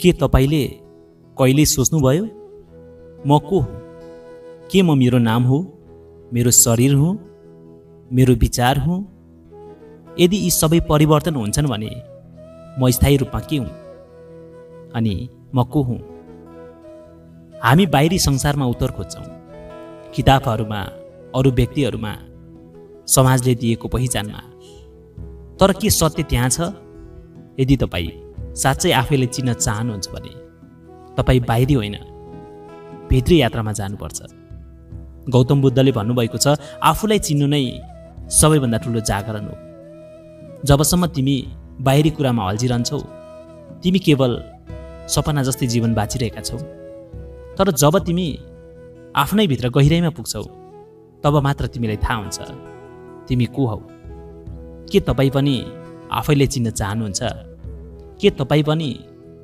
के तपाईले कहिले सोच्नुभयो म को हुँ? के म मेरो नाम हो, मेरो शरीर हुँ, मेरो विचार हुँ? यदि यी सबै परिवर्तन हुन्छन् भने म स्थायी रूपमा के हुँ? अनि म को हुँ? हामी बाहिरी संसारमा उत्तर खोज्छौँ, किताबहरूमा, अरू व्यक्तिहरूमा, समाजले दिएको पहिचानमा। तर के सत्य त्यहाँ छ? यदि तपाईँ साँच्चै आफैले चिन्न चाहनुहुन्छ भने तपाईँ बाहिरी होइन, भित्री यात्रामा जानुपर्छ। गौतम बुद्धले भन्नुभएको छ, आफूलाई चिन्नु नै सबैभन्दा ठुलो जागरण हो। जबसम्म तिमी बाहिरी कुरामा अल्झिरहन्छौ, तिमी केवल सपना जस्तै जीवन बाँचिरहेका छौ। तर जब तिमी आफ्नै भित्र गहिराइमा पुग्छौ, तब मात्र तिमीलाई थाहा हुन्छ तिमी को हौ। के तपाईँ पनि आफैले चिन्न चाहनुहुन्छ? के तपाईँ पनि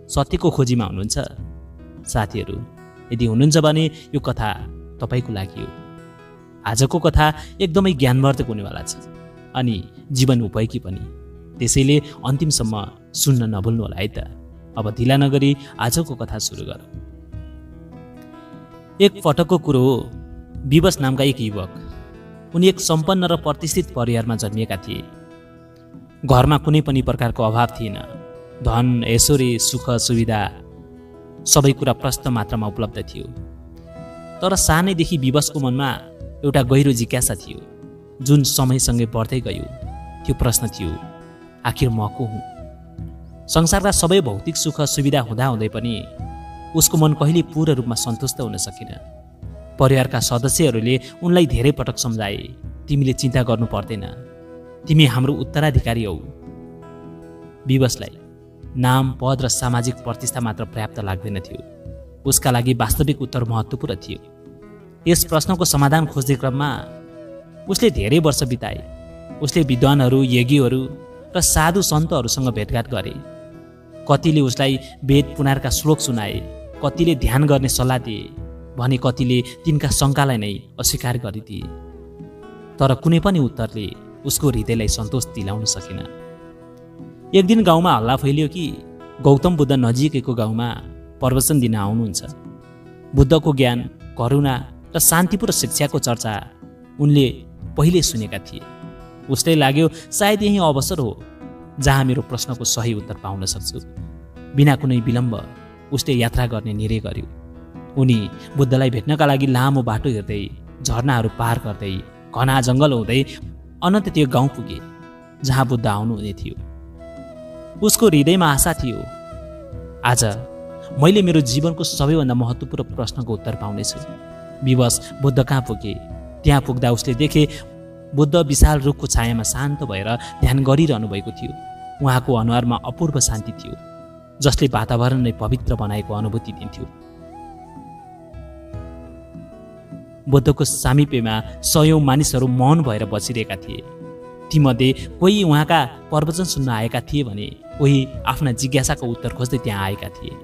सत्यको खोजीमा हुनुहुन्छ? साथीहरू, यदि हुनुहुन्छ भने यो कथा तपाईँको लागि हो। आजको कथा एकदमै ज्ञानवर्धक हुनेवाला छ अनि जीवन उपयोगी पनि। त्यसैले अन्तिमसम्म सुन्न नभुल्नुहोला है त। अब ढिला नगरी आजको कथा सुरु गरौँ। एक पटकको कुरो हो, विवश नामका एक युवक, उनी एक सम्पन्न र प्रतिष्ठित परिवारमा जन्मिएका थिए। घरमा कुनै पनि प्रकारको अभाव थिएन। धन, ऐश्वर्य, सुख, सुविधा सबै कुरा प्रशस्त मात्रामा उपलब्ध थियो। तर सानैदेखि विवशको मनमा एउटा गहिरो जिज्ञासा थियो, जुन समयसँगै बढ्दै गयो। त्यो प्रश्न थियो, आखिर म को हुँ? संसारका सबै भौतिक सुख सुविधा हुँदाहुँदै पनि उसको मन कहिले पूर्ण रूपमा सन्तुष्ट हुन सकेन। परिवारका सदस्यहरूले उनलाई धेरै पटक सम्झाए, तिमीले चिन्ता गर्नु पर्दैन, तिमी हाम्रो उत्तराधिकारी हौ। विवशलाई नाम, पद र सामाजिक प्रतिष्ठा मात्र पर्याप्त लाग्दैन थियो। उसका लागि वास्तविक उत्तर महत्त्वपूर्ण थियो। यस प्रश्नको समाधान खोज्ने क्रममा उसले धेरै वर्ष बिताए। उसले विद्वानहरू, यज्ञहरू र साधु सन्तहरूसँग भेटघाट गरे। कतिले उसलाई वेद पुराणका श्लोक सुनाए, कतिले ध्यान गर्ने सल्लाह दिए भने कतिले तिनका शङ्कालाई नै अस्वीकार गरिदिए। तर कुनै पनि उत्तरले उसको हृदयलाई सन्तोष दिलाउन सकेन। एक दिन गाउँमा हल्ला फैलियो कि गौतम बुद्ध नजिकैको गाउँमा प्रवचन दिन आउनुहुन्छ। बुद्धको ज्ञान, करुणा र शान्तिपूर्ण शिक्षाको चर्चा उनले पहिले सुनेका थिए। उसले लाग्यो सायद यही अवसर हो जहाँ मेरो प्रश्नको सही उत्तर पाउन सक्छु। बिना कुनै विलम्ब उसले यात्रा गर्ने निर्णय गर्यो। उनी बुद्धलाई भेट्नका लागि लामो बाटो हिँड्दै, झरनाहरू पार गर्दै, घना जङ्गल हुँदै अनन्त त्यो गाउँ पुगे जहाँ बुद्ध आउनुहुने थियो। उसको हृदयमा आशा थियो, आज मैले मेरो जीवनको सबैभन्दा महत्त्वपूर्ण प्रश्नको उत्तर पाउनेछु। विवश बुद्ध कहाँ पुगे। त्यहाँ पुग्दा उसले देखे बुद्ध विशाल रुखको छायामा शान्त भएर ध्यान गरिरहनु भएको थियो। उहाँको अनुहारमा अपूर्व शान्ति थियो, जसले वातावरण नै पवित्र बनाएको अनुभूति दिन्थ्यो। बुद्धको सामिप्यमा सयौं मानिसहरू मौन भएर बसिरहेका थिए। तीमध्ये कोही उहाँका प्रवचन सुन्न आएका थिए भने कोही आफ्ना जिज्ञासाको उत्तर खोज्दै त्यहाँ आएका थिए।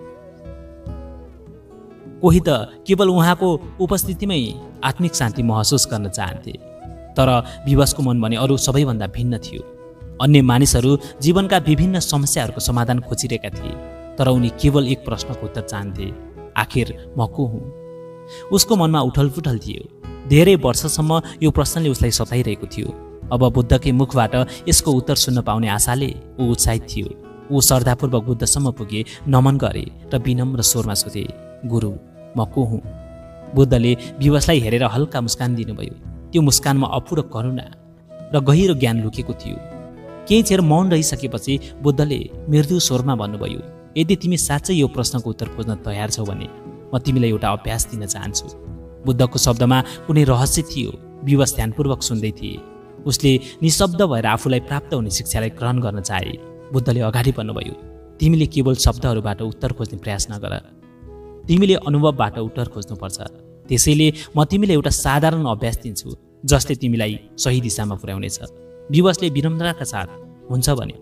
कोही त केवल उहाँको उपस्थितिमै आत्मिक शान्ति महसुस गर्न चाहन्थे। तर विवशको मन भने अरू सबैभन्दा भिन्न थियो। अन्य मानिसहरू जीवनका विभिन्न समस्याहरूको समाधान खोजिरहेका थिए, तर उनी केवल एक प्रश्नको उत्तर चाहन्थे, आखिर म को हुँ? उसको मनमा उठलपुठल थियो। धेरै वर्षसम्म यो प्रश्नले उसलाई सताइरहेको थियो। अब बुद्धकै मुखबाट यसको उत्तर सुन्न पाउने आशाले ऊ उत्साहित थियो। ऊ श्रद्धापूर्वक बुद्धसम्म पुगे, नमन गरे र विनम्र स्वरमा सोधे, गुरु, म को हुँ? बुद्धले विवशलाई हेरेर हल्का मुस्कान दिनुभयो। त्यो मुस्कानमा अपूर्ण करुणा र गहिरो ज्ञान लुकेको थियो। केही क्षण मौन रहिसकेपछि बुद्धले मृदु स्वरमा भन्नुभयो, यदि तिमी साँच्चै यो प्रश्नको उत्तर खोज्न तयार छौ भने म तिमीलाई एउटा अभ्यास दिन चाहन्छु। बुद्धको शब्दमा कुनै रहस्य थियो। विवश ध्यानपूर्वक सुन्दै थिए। उसले निशब्द भएर आफूलाई प्राप्त हुने शिक्षालाई ग्रहण गर्न चाहे। बुद्धले अगाडि बढ्नुभयो, तिमीले केवल शब्दहरूबाट उत्तर खोज्ने प्रयास नगर, तिमीले अनुभवबाट उत्तर खोज्नुपर्छ। त्यसैले म तिमीलाई एउटा साधारण अभ्यास दिन्छु जसले तिमीलाई सही दिशामा पुर्याउनेछ। विवशले विनम्रताका साथ हुन्छ भने,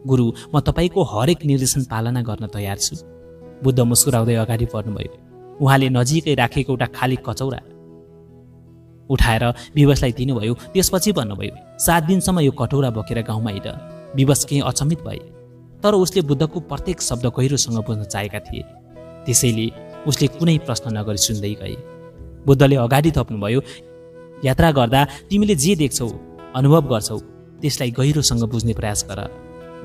गुरु, म तपाईँको हरेक निर्देशन पालना गर्न तयार छु। बुद्ध मुस्कुराउँदै अगाडि बढ्नुभयो। उहाँले नजिकै राखेको एउटा खाली कचौरा उठाएर विवशलाई दिनुभयो। त्यसपछि भन्नुभयो, 7 दिनसम्म यो कटौरा बोकेर गाउँमा हिँड। विवश केही अचम्मित भए, तर उसले बुद्धको प्रत्येक शब्द गहिरोसँग बुझ्न चाहेका थिए। त्यसैले उसले कुनै प्रश्न नगरी सुन्दै गए। बुद्धले अगाडि थप्नुभयो, यात्रा गर्दा तिमीले जे देख्छौ, अनुभव गर्छौ, त्यसलाई गहिरोसँग बुझ्ने प्रयास गर।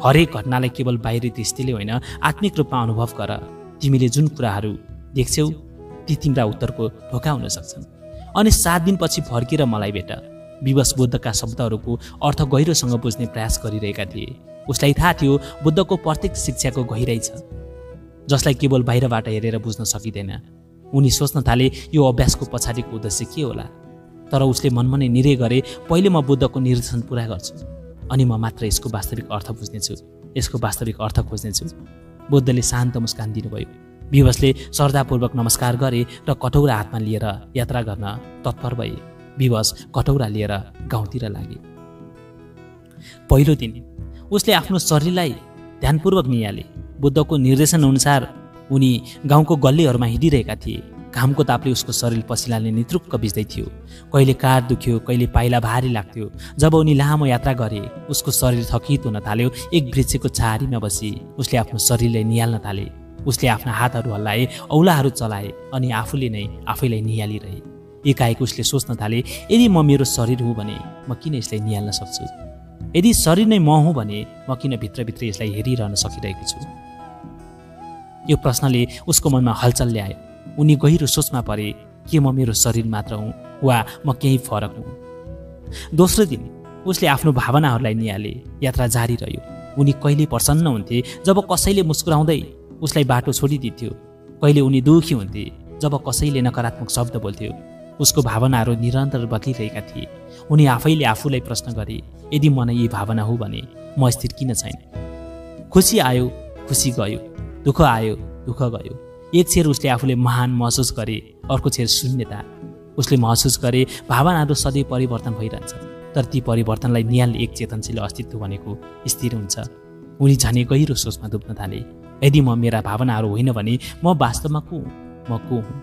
हरेक घटनालाई केवल बाहिरी दृष्टिले होइन, आत्मिक रूपमा अनुभव गर। तिमीले जुन कुराहरू देख्छौ ती तिम्रा उत्तरको ढोका हुन सक्छन्। अनि 7 दिनपछि फर्केर मलाई भेट। विवश बुद्धका शब्दहरूको अर्थ गहिरोसँग बुझ्ने प्रयास गरिरहेका थिए। उसलाई थाहा थियो बुद्धको प्रत्येक शिक्षाको गहिराइ छ, जसलाई केवल बाहिरबाट हेरेर बुझ्न सकिँदैन। उनी सोच्न थाले, यो अभ्यासको पछाडिको उद्देश्य के होला? तर उसले मनमा नै निर्णय गरे, पहिले म बुद्धको निर्देशन पुरा गर्छु, अनि म मात्र यसको वास्तविक अर्थ बुझ्नेछु, यसको वास्तविक अर्थ खोज्नेछु। बुद्धले शान्त मुस्कान दिनुभयो। विवशले श्रद्धापूर्वक नमस्कार गरे र कटौरा हातमा लिएर यात्रा गर्न तत्पर भए। विवश कटौरा लिएर गाउँतिर लागे। पहिलो दिन उसले आफ्नो शरीरलाई ध्यानपूर्वक निहाले। बुद्धको निर्देशन अनुसार उनी गाउँको गल्लीहरूमा हिँडिरहेका थिए। घामको तापले उसको शरीर पसिनाले नितृक्क भिज्दै थियो। कहिले काँध दुख्यो, कहिले पाइला भारी लाग्थ्यो। जब उनी लामो यात्रा गरे, उसको शरीर थकित हुन थाल्यो। एक वृक्षको छाहारीमा बसी उसले आफ्नो शरीरलाई निहाल्न थाले। उसले आफ्ना हातहरू हल्लाए, औलाहरू चलाए अनि आफूले नै आफैलाई निहालिरहे। एकाएक उसले सोच्न थाले, यदि म मेरो शरीर हुँ भने म किन यसलाई निहाल्न सक्छु? यदि शरीर नै म हुँ भने म किन भित्रभित्र यसलाई हेरिरहन सकिरहेको छु? यो प्रश्नले उसको मनमा हलचल ल्यायो। उनी गहिरो सोचमा परे, के म मेरो शरीर मात्र हुँ वा म केही फरक हुँ? दोस्रो दिन उसले आफ्नो भावनाहरूलाई निहाले। यात्रा जारी रह्यो। उनी कहिले प्रसन्न हुन्थे जब कसैले मुस्कुराउँदै उसलाई बाटो छोडिदिन्थ्यो। कहिले उनी दुखी हुन्थे जब कसैले नकारात्मक शब्द बोल्थ्यो। उसको भावनाहरू निरन्तर बदलिरहेका थिए। उनी आफैले आफूलाई प्रश्न गरे, यदि म नै यी भावना हो भने म स्थिर किन छैन? खुसी आयो, खुसी गयो, दुःख आयो, दुःख गयो। एक छेर उसले आफूले महान महसुस गरे, अर्को छेर शून्यता। उसले महसुस गरे भावनाहरू सधैँ परिवर्तन भइरहन्छ, तर ती परिवर्तनलाई निहाल्ने एक चेतनशील अस्तित्व भनेको स्थिर हुन्छ। उनी झनै गहिरो सोचमा डुब्न थाले। यदि म मेरा भावनाहरू होइन भने म वास्तवमा को हुँ? म को हुँ?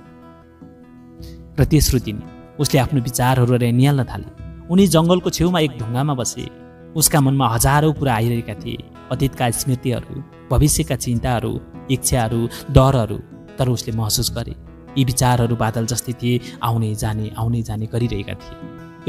र तेस्रो दिन उसले आफ्नो विचारहरूलाई निहाल्न थाले। उनी जङ्गलको छेउमा एक ढुङ्गामा बसे। उसका मनमा हजारौँ कुरा आइरहेका थिए, अतीतका स्मृतिहरू, भविष्यका चिन्ताहरू, इच्छाहरू, डरहरू। तर उसले महसुस गरे यी विचारहरू बादल जस्तै थिए, आउने जाने गरिरहेका थिए।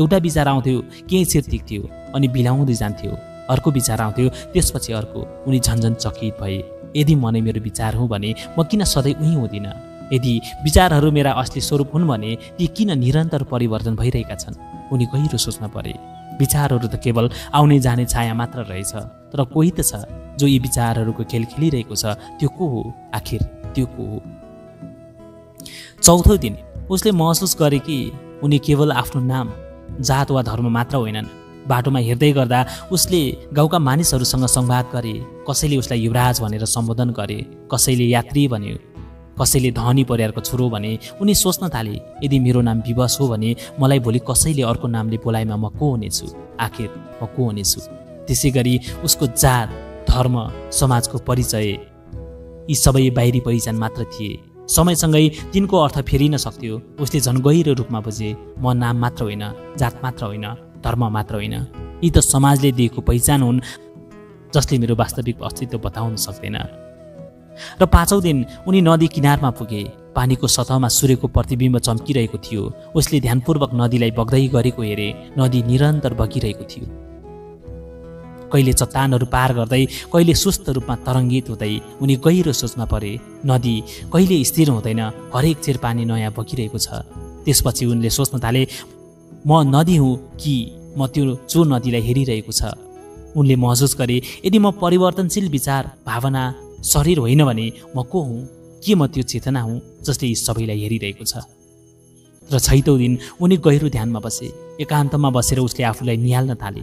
एउटा विचार आउँथ्यो, केही चिर टिक्थ्यो अनि बिलाउँदै जान्थ्यो। अर्को विचार आउँथ्यो, त्यसपछि अर्को। उनी झन्झन चकित भए। यदि म नै मेरो विचार हुँ भने म किन सधैँ उही हुँदिनँ? यदि विचारहरू मेरा असली स्वरूप हुन् भने ती किन निरन्तर परिवर्तन भइरहेका छन्? उनी गहिरो सोचमा परे। विचारहरू त केवल आउने जाने छाया मात्र रहेछ, तर कोही त छ जो यी विचारहरूको खेल खेलिरहेको छ। त्यो को हो? आखिर त्यो को हो? चौथो दिन उसले महसुस गरे कि उनी केवल आफ्नो नाम, जात वा धर्म मात्र होइनन्। बाटोमा हिँड्दै गर्दा उसले गाउँका मानिसहरूसँग संवाद गरे। कसैले उसलाई युवराज भनेर सम्बोधन गरे, कसैले यात्री भन्यो, कसैले धनी परिवारको छोरो भने। उनी सोच्न थाले, यदि मेरो नाम विवश हो भने मलाई भोलि कसैले अर्को नामले बोलाइमा म को हुनेछु? आखिर म को हुनेछु? त्यसै गरी उसको जात, धर्म, समाजको परिचय यी सबै बाहिरी पहिचान मात्र थिए। समयसँगै तिनको अर्थ फेरिन सक्थ्यो। उसले झन् गहिरो रूपमा बुझे, म नाम मात्र होइन, जात मात्र होइन, धर्म मात्र होइन, यी त समाजले दिएको पहिचान हुन् जसले मेरो वास्तविक अस्तित्व बताउन सक्दैन। र पाँचौँ दिन उनी नदी किनारमा पुगे। पानीको सतहमा सूर्यको प्रतिबिम्ब चम्किरहेको थियो। उसले ध्यानपूर्वक नदीलाई बग्दै गरेको हेरे। नदी निरन्तर बगिरहेको थियो, कहिले चट्टानहरू पार गर्दै, कहिले सुस्त रूपमा तरङ्गित हुँदै। उनी गहिरो सोचमा परे। नदी कहिले स्थिर हुँदैन, हरेक चेर पानी नयाँ बगिरहेको छ। त्यसपछि उनले सोच्न थाले, म नदी हुँ कि म त्यो जो नदीलाई हेरिरहेको छ? उनले महसुस गरे, यदि म परिवर्तनशील विचार, भावना, शरीर होइन भने म को हुँ? के म त्यो चेतना हुँ जसले यी सबैलाई हेरिरहेको छ? र छैटौँ दिन उनी गहिरो ध्यानमा बसे। एकान्तमा बसेर उसले आफूलाई निहाल्न थाले।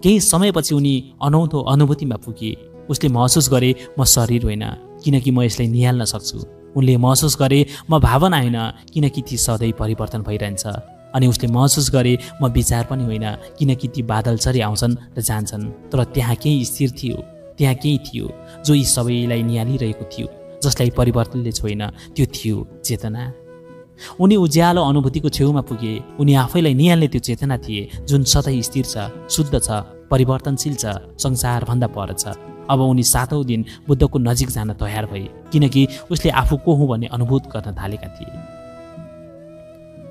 केही समयपछि उनी अनौठो अनुभूतिमा पुगे। उसले महसुस गरे, म शरीर होइन, किनकि म यसलाई निहाल्न सक्छु। उनले महसुस गरे, म भावना होइन, किनकि ती सधैँ परिवर्तन भइरहन्छ। अनि उसले महसुस गरे, म विचार पनि होइन, किनकि ती बादलचरी आउँछन् र जान्छन्। तर त्यहाँ केही स्थिर थियो, त्यहाँ केही थियो जो यी सबैलाई निहालिरहेको थियो, जसलाई परिवर्तनले छोइन। त्यो थियो चेतना। उनी उज्यालो अनुभूतिको छेउमा पुगे। उनी आफैलाई निहाल्ने त्यो चेतना थिए जुन सधैँ स्थिर छ, शुद्ध छ, परिवर्तनशील छ, संसारभन्दा पर छ। अब उनी 7औं दिन बुद्धको नजिक जान तयार भए, किनकि उसले आफू को हुँ भन्ने अनुभूत गर्न थालेका थिए।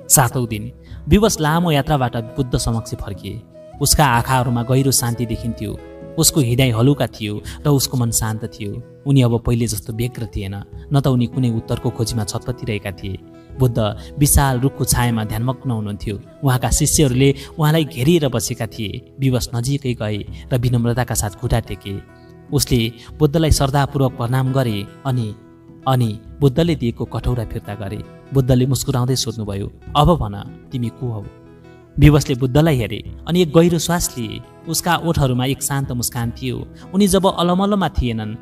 7औं दिन विवश लामो यात्राबाट बुद्ध समक्ष फर्किए। उसका आँखाहरूमा गहिरो शान्ति देखिन्थ्यो। उसको हृदय हलुका थियो र उसको मन शान्त थियो। उनी अब पहिले जस्तो व्यग्र थिएन, न त उनी कुनै उत्तरको खोजीमा छटपटिरहेका थिए। बुद्ध विशाल रुखको छायामा ध्यानमग्न हुनुहुन्थ्यो। उहाँका शिष्यहरूले उहाँलाई घेरिएर बसेका थिए। विवश नजिकै गए र विनम्रताका साथ खुट्टा टेके। उसले बुद्धलाई श्रद्धापूर्वक प्रणाम गरे अनि बुद्धले दिएको कटौरा फिर्ता गरे। बुद्धले मुस्कुराउँदै सोध्नुभयो, अब भन तिमी को हौ? विवशले बुद्धलाई हेरे अनि एक गहिरो श्वास लिए। उसका ओठहरूमा एक शान्त मुस्कान थियो। उनी जब अलमल्लमा थिएनन्,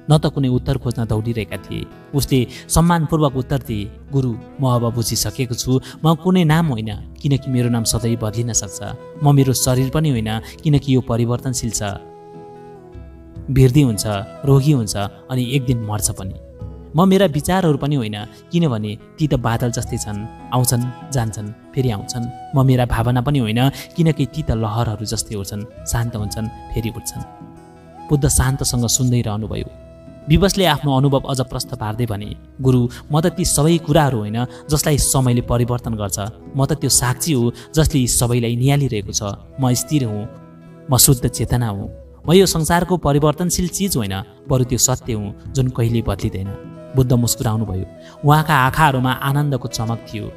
न त कुनै उत्तर खोज्न दौडिरहेका थिए। उसले सम्मानपूर्वक उत्तर दिए, गुरु, म अब बुझिसकेको छु, म कुनै नाम होइन, किनकि मेरो नाम सधैँ बदलिन सक्छ। म मेरो शरीर पनि होइन, किनकि यो परिवर्तनशील छ, वृद्धि हुन्छ, रोगी हुन्छ अनि एक दिन मर्छ पनि। म मेरा विचारहरू पनि होइन, किनभने ती त बादल जस्तै छन्, आउँछन् जान्छन् फेरि आउँछन्। म मेरा भावना पनि होइन, किनकि ती त लहरहरू जस्तै हुन्छन्, शान्त हुन्छन् फेरि उठ्छन्। बुद्ध शान्तसँग सुन्दै रहनुभयो। विवशले आफ्नो अनुभव अझ प्रश्न पार्दै भने, गुरु, म त ती सबै कुराहरू होइन जसलाई समयले परिवर्तन गर्छ। म त त्यो साक्षी हो जसले यी सबैलाई निहालिरहेको छ। म स्थिर हुँ, म शुद्ध चेतना हुँ। म यो संसारको परिवर्तनशील चिज होइन, बरु त्यो सत्य हुँ जुन कहिले बदलिँदैन। बुद्ध मुस्कुराउनु भयो। उहाँका आँखाहरूमा आनन्दको चमक थियो।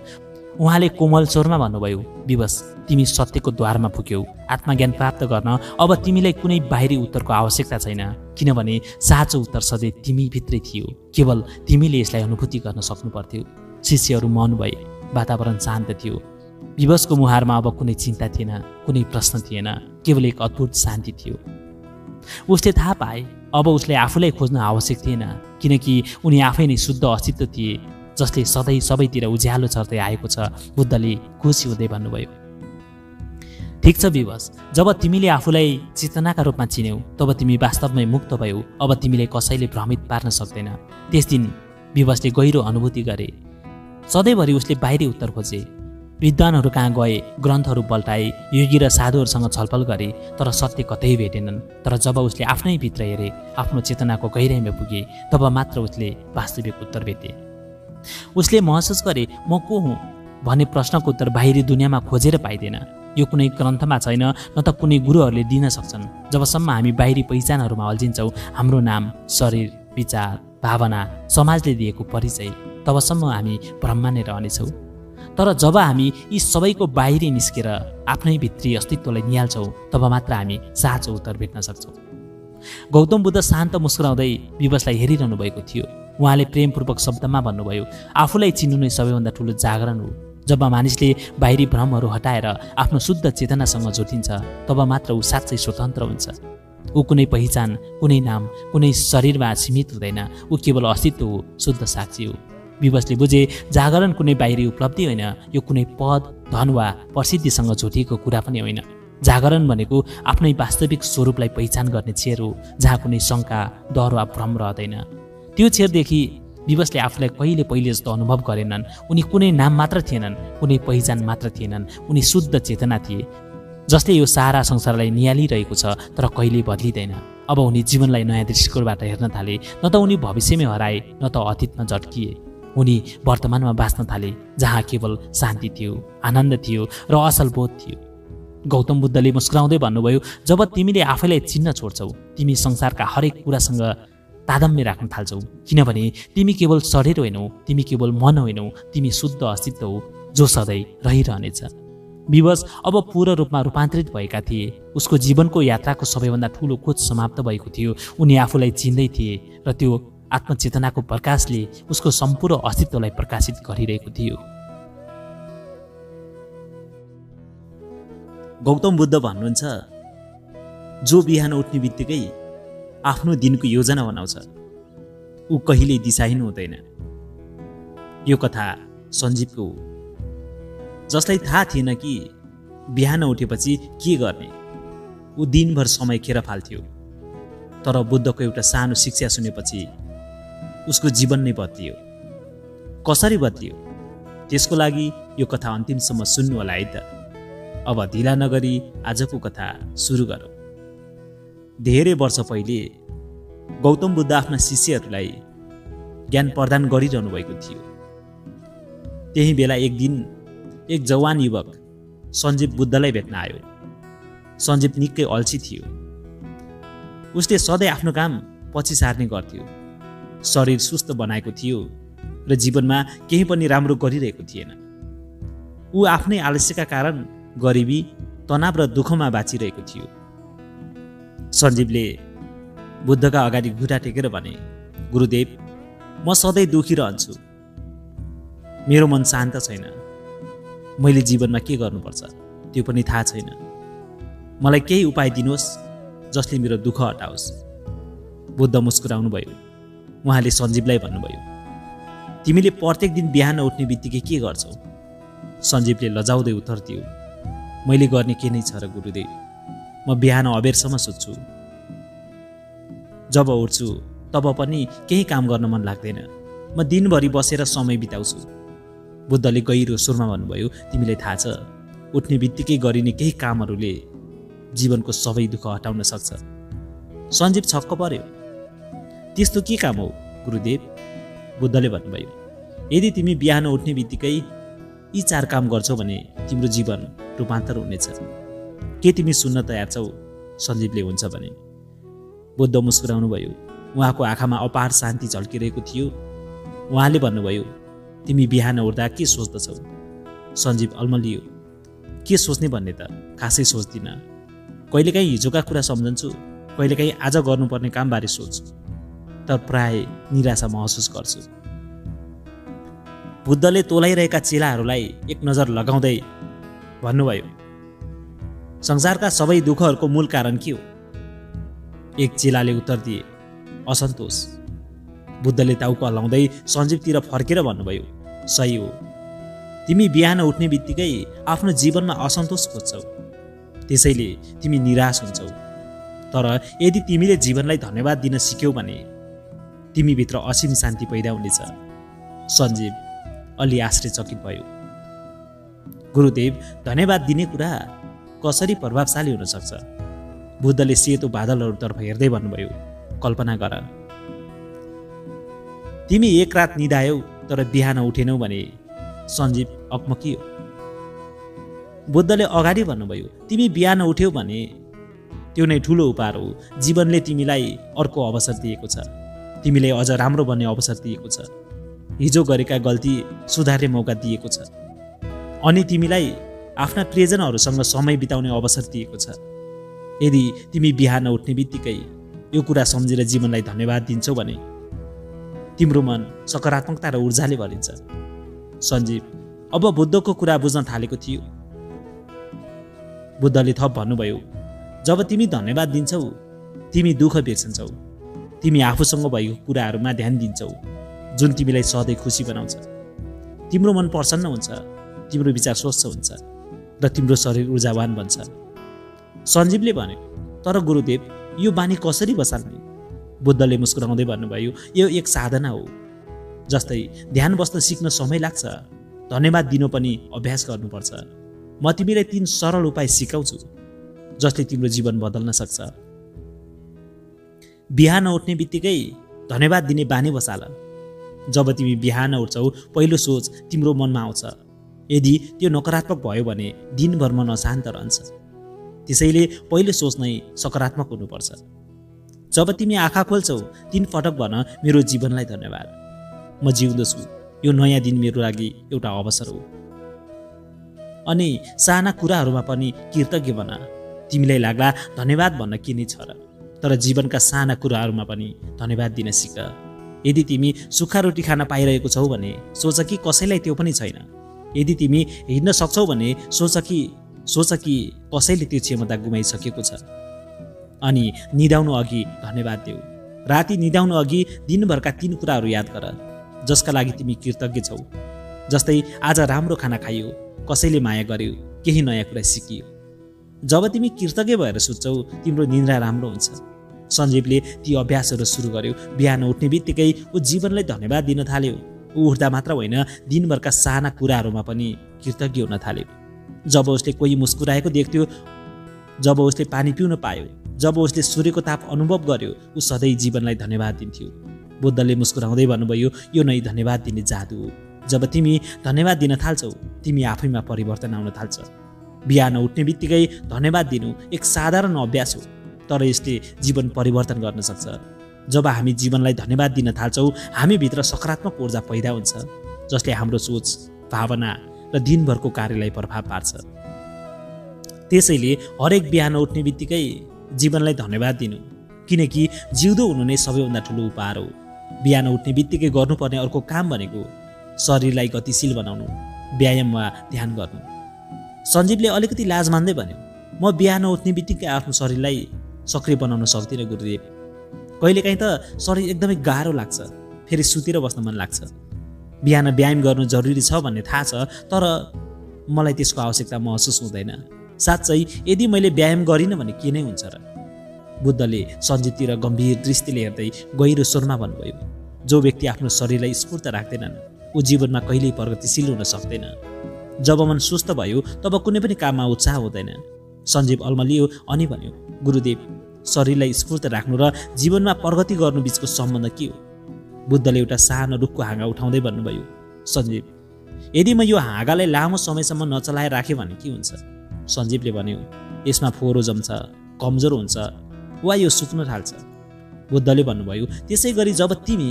उहाँले कोमल स्वरमा भन्नुभयो, विवश, तिमी सत्यको द्वारमा पुग्यौ। आत्मज्ञान प्राप्त गर्न अब तिमीलाई कुनै बाहिरी उत्तरको आवश्यकता छैन, किनभने साँचो उत्तर सधैँ तिमीभित्रै थियो। केवल तिमीले यसलाई अनुभूति गर्न सक्नु पर्थ्यो। शिष्यहरू मौन भए। वातावरण शान्त थियो। विवशको मुहारमा अब कुनै चिन्ता थिएन, कुनै प्रश्न थिएन, केवल एक अद्भुत शान्ति थियो। उसले थाहा पाए अब उसले आफूलाई खोज्न आवश्यक थिएन, किनकि उनी आफै नै शुद्ध अस्तित्व थिए जसले सधैँ सबैतिर उज्यालो छर्दै आएको छ। बुद्धले खुसी हुँदै भन्नुभयो, ठिक छ विवश, जब तिमीले आफूलाई चेतनाका रूपमा चिन्यौ तब तिमी वास्तवमै मुक्त भयौ। अब तिमीलाई कसैले भ्रमित पार्न सक्दैन। त्यस दिन विवशले गहिरो अनुभूति गरे। सधैँभरि उसले बाहिरी उत्तर खोजे, विद्वानहरू कहाँ गए, ग्रन्थहरू पल्टाए, योगी र साधुहरूसँग छलफल गरे, तर सत्य कतै भेटेनन्। तर जब उसले आफ्नै भित्र हेरे, आफ्नो चेतनाको गहिराइमा पुगे, तब मात्र उसले वास्तविक उत्तर भेटे। उसले महसुस गरे, म को हुँ भन्ने प्रश्नको उत्तर बाहिरी दुनियाँमा खोजेर पाइँदैन। यो कुनै ग्रन्थमा छैन, न त कुनै गुरुहरूले दिन सक्छन्। जबसम्म हामी बाहिरी पहिचानहरूमा अल्झिन्छौँ, हाम्रो नाम, शरीर, विचार, भावना, समाजले दिएको परिचय, तबसम्म हामी भ्रममा नै रहनेछौँ। तर जब हामी यी सबैको बाहिरी निस्केर आफ्नै भित्री अस्तित्वलाई निहाल्छौँ, तब मात्र हामी साँचो उत्तर भेट्न सक्छौँ। गौतम बुद्ध शान्त मुस्कुराउँदै विवशलाई हेरिरहनु भएको थियो। उहाँले प्रेमपूर्वक शब्दमा भन्नुभयो, आफूलाई चिन्नु नै सबैभन्दा ठुलो जागरण हो। जब मानिसले बाहिरी भ्रमहरू हटाएर आफ्नो शुद्ध चेतनासँग जोडिन्छ, तब मात्र ऊ साँच्चै स्वतन्त्र हुन्छ। ऊ कुनै पहिचान, कुनै नाम, कुनै शरीरमा सीमित हुँदैन। ऊ केवल अस्तित्व हो, शुद्ध साक्षी हो। विवशले बुझे, जागरण कुनै बाहिरी उपलब्धि होइन, यो कुनै पद, धन वा प्रसिद्धिसँग जोडिएको कुरा पनि होइन। जागरण भनेको आफ्नै वास्तविक स्वरूपलाई पहिचान गर्ने छेर हो, जहाँ कुनै शङ्का, डर वा भ्रम रहँदैन। त्यो छेरदेखि विवशले आफूलाई कहिले पहिले जस्तो अनुभव गरेनन्। उनी कुनै नाम मात्र थिएनन्, कुनै पहिचान मात्र थिएनन्। उनी शुद्ध चेतना थिए, जसले यो सारा संसारलाई निहालिरहेको छ, तर कहिल्यै बदलिँदैन। अब उनी जीवनलाई नयाँ दृष्टिकोणबाट हेर्न थाले। न त उनी भविष्यमै हराए, न त अतीतमा झट्किए। उनी वर्तमानमा बाँच्न थाले, जहाँ केवल शान्ति थियो, आनन्द थियो र असल बोध थियो। गौतम बुद्धले मुस्कुराउँदै भन्नुभयो, जब तिमीले आफैलाई चिन्न छोड्छौ, तिमी संसारका हरेक कुरासँग तादम्य राख्न थाल्छौ, किनभने तिमी केवल शरीर होइनौ, तिमी केवल मन होइनौ, तिमी शुद्ध अस्तित्व हो जो सधैँ रहिरहनेछ। विवश अब पूर्ण रूपमा रूपान्तरित भएका थिए। उसको जीवनको यात्राको सबैभन्दा ठुलो खोज समाप्त भएको थियो। उनी आफूलाई चिन्दै थिए र त्यो आत्मचेतनाको प्रकाशले उसको सम्पूर्ण अस्तित्वलाई प्रकाशित गरिरहेको थियो। गौतम बुद्ध भन्नुहुन्छ, जो बिहान उठ्ने बित्तिकै आफ्नो दिनको योजना बनाउँछ, ऊ कहिल्यै दिशाहीन हुँदैन। यो कथा सञ्जीवको हो, जसलाई थाहा थिएन कि बिहान उठेपछि के गर्ने। ऊ दिनभर समय खेर फाल्थ्यो, तर बुद्धको एउटा सानो शिक्षा सुनेपछि उसको जीवन नै बदलियो। कसरी बदलियो त्यसको लागि यो कथा अन्तिमसम्म सुन्नु होला है त। अब ढिला नगरी आजको कथा सुरु गरौँ। धेरै वर्ष पहिले गौतम बुद्ध आफ्ना शिष्यहरूलाई ज्ञान प्रदान गरिरहनु भएको थियो। त्यही बेला एक दिन एक जवान युवक सञ्जीव बुद्धलाई भेट्न आयो। सञ्जीव निकै अल्छी थियो। उसले सधैँ आफ्नो काम पछि सार्ने गर्थ्यो। शरीर सुस्त बनाएको थियो र जीवनमा केही पनि राम्रो गरिरहेको थिएन। ऊ आफ्नै आलस्यका कारण गरिबी, तनाव र दुःखमा बाँचिरहेको थियो। सञ्जीवले बुद्धका अगाडि घुँडा टेकेर भने, गुरुदेव, म सधैँ दुखी रहन्छु। मेरो मन शान्त छैन। मैले जीवनमा के गर्नुपर्छ त्यो पनि थाहा छैन। मलाई केही उपाय दिनुहोस् जसले मेरो दुःख हटाओस्। बुद्ध मुस्कुराउनु भयो। उहाँले सञ्जीवलाई भन्नुभयो, तिमीले प्रत्येक दिन बिहान उठ्ने बित्तिकै के गर्छौ? सञ्जीवले लजाउँदै उत्तर दियो, मैले गर्ने के नै छ र गुरुदेव, म बिहान अबेरसम्म सुत्छु। जब उठ्छु तब पनि केही काम गर्न मन लाग्दैन। म दिनभरि बसेर समय बिताउँछु। बुद्धले गहिरो स्वरमा भन्नुभयो, तिमीलाई थाहा छ, उठ्ने बित्तिकै गरिने केही कामहरूले जीवनको सबै दुःख हटाउन सक्छ। सञ्जीव छक्क पर्यो। त्यस्तो के काम हो गुरुदेव? बुद्धले भन्नुभयो, यदि तिमी बिहान उठ्ने बित्तिकै यी 4 काम गर्छौ भने तिम्रो जीवन रूपान्तर हुनेछ। के तिमी सुन्न तयार छौ? सञ्जीवले हुन्छ भने। बुद्ध मुस्कुराउनु भयो। उहाँको आँखामा अपार शान्ति झल्किरहेको थियो। उहाँले भन्नुभयो, तिमी बिहान उठ्दा के सोच्दछौ? सञ्जीव अल्मलियो। के सोच्ने भन्ने त खासै सोच्दिनँ। कहिलेकाहीँ हिजोका कुरा सम्झन्छु, कहिलेकाहीँ आज गर्नुपर्ने कामबारे सोच्छु, तर प्राय निराशा महसुस गर्छु। बुद्धले तोलाइरहेका चेलाहरूलाई एक नजर लगाउँदै भन्नुभयो, संसारका सबै दुःखहरूको मूल कारण के हो? एक चेलाले उत्तर दिए, असन्तोष। बुद्धले टाउको हल्लाउँदै सञ्जीवतिर फर्केर भन्नुभयो, सही हो। तिमी बिहान उठ्ने बित्तिकै आफ्नो जीवनमा असन्तोष खोज्छौ, त्यसैले तिमी निराश हुन्छौ। तर यदि तिमीले जीवनलाई धन्यवाद दिन सिक्यौ भने तिमीभित्र असीम शान्ति पैदा हुनेछ। सञ्जीव अलि आश्चर्यचकित भयो। गुरुदेव, धन्यवाद दिने कुरा कसरी प्रभावशाली हुन सक्छ? बुद्धले सेतो बादलहरूतर्फ हेर्दै भन्नुभयो, कल्पना गर, तिमी एक रात निदायौ तर बिहान उठेनौ भने सञ्जीव अकमकियो। बुद्धले अगाडि भन्नुभयो, तिमी बिहान उठ्यौ भने त्यो नै ठुलो उपहार हो। जीवनले तिमीलाई अर्को अवसर दिएको छ। तिमीले अझ राम्रो बन्ने अवसर दिएको छ। हिजो गरेका गल्ती सुधार्ने मौका दिएको छ। अनि तिमीलाई आफ्ना प्रियजनहरूसँग समय बिताउने अवसर दिएको छ। यदि तिमी बिहान उठ्ने बित्तिकै यो कुरा सम्झेर जीवनलाई धन्यवाद दिन्छौ भने तिम्रो मन सकारात्मकता र ऊर्जाले भरिन्छ। सञ्जीव अब बुद्धको कुरा बुझ्न थालेको थियो। बुद्धले थप भन्नुभयो, जब तिमी धन्यवाद दिन्छौ तिमी दुःख बिर्सन्छौ। तिमी आफूसँग भएको कुराहरूमा ध्यान दिन्छौ जुन तिमीलाई सधैँ खुसी बनाउँछ। तिम्रो मन प्रसन्न हुन्छ, तिम्रो विचार स्वच्छ हुन्छ र तिम्रो शरीर ऊर्जावान बन्छ। सञ्जीवले भन्यो, तर गुरुदेव, यो बानी कसरी बसाल्ने? बुद्धले मुस्कुराउँदै भन्नुभयो, यो एक साधना हो। जस्तै ध्यान बस्न सिक्न समय लाग्छ, धन्यवाद दिनु पनि अभ्यास गर्नुपर्छ। म तिमीलाई 3 सरल उपाय सिकाउँछु जसले तिम्रो जीवन बदल्न सक्छ। बिहान उठ्ने बित्तिकै धन्यवाद दिने बानी बसाल। जब तिमी बिहान उठ्छौ पहिलो सोच तिम्रो मनमा आउँछ। यदि त्यो नकारात्मक भयो भने दिनभर मन अशान्त रहन्छ। त्यसैले पहिलो सोच नै सकारात्मक हुनुपर्छ। जब तिमी आँखा खोल्छौ 3 पटक भन, मेरो जीवनलाई धन्यवाद, म जिउँदो छु, यो नयाँ दिन मेरो लागि एउटा अवसर हो। अनि साना कुराहरूमा पनि कृतज्ञ बन। तिमीलाई लाग्ला धन्यवाद भन्न के नै छ र, तर जीवनका साना कुराहरूमा पनि धन्यवाद दिन सिक। यदि तिमी सुक्खा रोटी खान पाइरहेको छौ भने सोच कि कसैलाई त्यो पनि छैन। यदि तिमी हिँड्न सक्छौ भने सोच कि कसैले त्यो क्षमता गुमाइसकेको छ। अनि निदाउनु अघि धन्यवाद देऊ। राति निदाउनु अघि दिनभरका 3 कुराहरू याद गर जसका लागि तिमी कृतज्ञ छौ। जस्तै आज राम्रो खाना खाइयो, कसैले माया गर्यो, केही नयाँ कुरा सिकियो। जब तिमी कृतज्ञ भएर सुत्छौ तिम्रो निद्रा राम्रो हुन्छ। सञ्जीवले ती अभ्यासहरू सुरु गर्यो। बिहान उठ्ने बित्तिकै ऊ जीवनलाई धन्यवाद दिन थाल्यो। ऊ उठ्दा मात्र होइन, दिनभरका साना कुराहरूमा पनि कृतज्ञ हुन थाल्यो। जब उसले कोही मुस्कुराएको देख्थ्यो, जब उसले पानी पिउन पायो, जब उसले सूर्यको ताप अनुभव गर्यो ऊ सधैँ जीवनलाई धन्यवाद दिन्थ्यो। बुद्धले मुस्कुराउँदै भन्नुभयो, यो नै धन्यवाद दिने जादु हो। जब तिमी धन्यवाद दिन थाल्छौ तिमी आफैमा परिवर्तन आउन थाल्छ। बिहान उठ्ने बित्तिकै धन्यवाद दिनु एक साधारण अभ्यास हो, तर यसले जीवन परिवर्तन गर्न सक्छ। जब हामी जीवनलाई धन्यवाद दिन थाल्छौँ हामीभित्र सकारात्मक ऊर्जा पैदा हुन्छ, जसले हाम्रो सोच, भावना र दिनभरको कार्यलाई प्रभाव पार्छ। त्यसैले हरेक बिहान उठ्ने बित्तिकै जीवनलाई धन्यवाद दिनु, किनकि जिउँदो हुनु नै सबैभन्दा ठुलो उपहार हो। बिहान उठ्ने बित्तिकै गर्नुपर्ने अर्को काम भनेको शरीरलाई गतिशील बनाउनु, व्यायाम वा ध्यान गर्नु। सञ्जीवले अलिकति लाज मान्दै भन्यो, म बिहान उठ्ने बित्तिकै आफ्नो शरीरलाई सक्रिय बनाउन सक्दिनँ गुरुदेव। कहिलेकाहीँ त शरीर एकदमै गाह्रो लाग्छ, फेरि सुतेर बस्न मन लाग्छ। बिहान व्यायाम गर्नु जरुरी छ भन्ने थाहा छ, तर मलाई त्यसको आवश्यकता महसुस हुँदैन। साँच्चै यदि मैले व्यायाम गरिनँ भने के नै हुन्छ र? बुद्धले सञ्जीवतिर गम्भीर दृष्टिले हेर्दै गहिरो स्वरमा भन्नुभयो, जो व्यक्ति आफ्नो शरीरलाई स्फूर्त राख्दैनन् ऊ जीवनमा कहिल्यै प्रगतिशील हुन सक्दैन। जब मन सुस्त भयो तब कुनै पनि काममा उत्साह हुँदैन। सञ्जीव अल्मलियो अनि भन्यो, गुरुदेव, शरीरलाई स्फूर्त राख्नु र जीवनमा प्रगति गर्नु बीचको सम्बन्ध के हो? बुद्धले एउटा सानो रुखको हाँगा उठाउँदै भन्नुभयो, सञ्जीव, यदि म यो हाँगालाई लामो समयसम्म नचलाएर राखेँ भने के हुन्छ? सञ्जीवले भन्यो, यसमा फोहोरो जम्छ, कमजोर हुन्छ वा यो सुक्न थाल्छ। बुद्धले भन्नुभयो, त्यसै गरी जब तिमी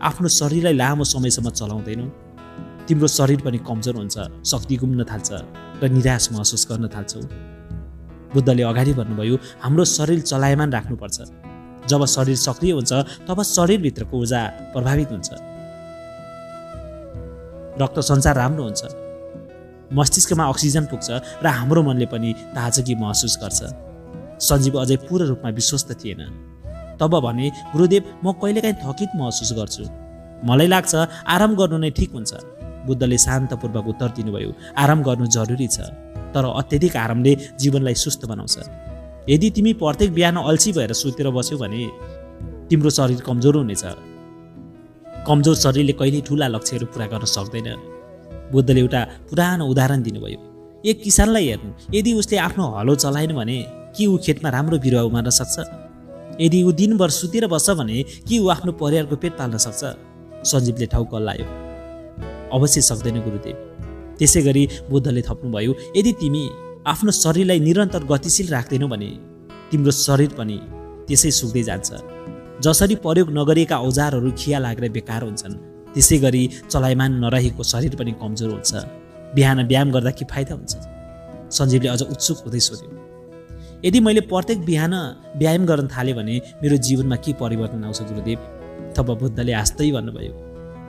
आफ्नो शरीरलाई लामो समयसम्म चलाउँदैनौ तिम्रो शरीर पनि कमजोर हुन्छ, शक्ति गुम्न थाल्छ र निराश महसुस गर्न थाल्छौ। बुद्धले अगाडि भन्नुभयो, हाम्रो शरीर चलायमान राख्नुपर्छ। जब शरीर सक्रिय हुन्छ तब शरीरभित्रको ऊर्जा प्रभावित हुन्छ, रक्त सञ्चार राम्रो हुन्छ, मस्तिष्कमा अक्सिजन पुग्छ र हाम्रो मनले पनि ताजगी महसुस गर्छ। सञ्जीव अझै पूर्ण रूपमा विश्वस्त थिएन। तब भने, गुरुदेव, म कहिलेकाहीँ थकित महसुस गर्छु, मलाई लाग्छ आराम गर्नु नै ठिक हुन्छ। बुद्धले शान्तपूर्वक उत्तर दिनुभयो, आराम गर्नु जरुरी छ, तर अत्यधिक आरामले जीवनलाई सुस्त बनाउँछ। यदि तिमी प्रत्येक बिहान अल्छी भएर सुतेर बस्यौ भने तिम्रो शरीर कमजोर हुनेछ। कमजोर शरीरले कहिल्यै ठुला लक्ष्यहरू पुरा गर्न सक्दैन। बुद्धले एउटा पुरानो उदाहरण दिनुभयो, एक किसानलाई हेर्नु, यदि उसले आफ्नो हलो चलाएन भने के ऊ खेतमा राम्रो बिरुवा उमार्न सक्छ? यदि ऊ दिनभर सुतेर बस्छ भने के ऊ आफ्नो परिवारको पेट पाल्न सक्छ? सञ्जीवले टाउको हल्लायो, अवश्य सक्दैन गुरुदेव। त्यसै गरी बुद्धले थप्नुभयो, यदि तिमी आफ्नो शरीरलाई निरन्तर गतिशील राख्दैनौ भने तिम्रो शरीर पनि त्यसै सुक्दै जान्छ। जसरी प्रयोग नगरिएका औजारहरू खिया लागेर बेकार हुन्छन्, त्यसै गरी चलायमान नरहेको शरीर पनि कमजोर हुन्छ। बिहान व्यायाम गर्दा के फाइदा हुन्छ? सञ्जीवले अझ उत्सुक हुँदै सोध्यो, यदि मैले प्रत्येक बिहान व्यायाम गर्न थालेँ भने मेरो जीवनमा के परिवर्तन आउँछ गुरुदेव? तब बुद्धले हाँस्दै भन्नुभयो,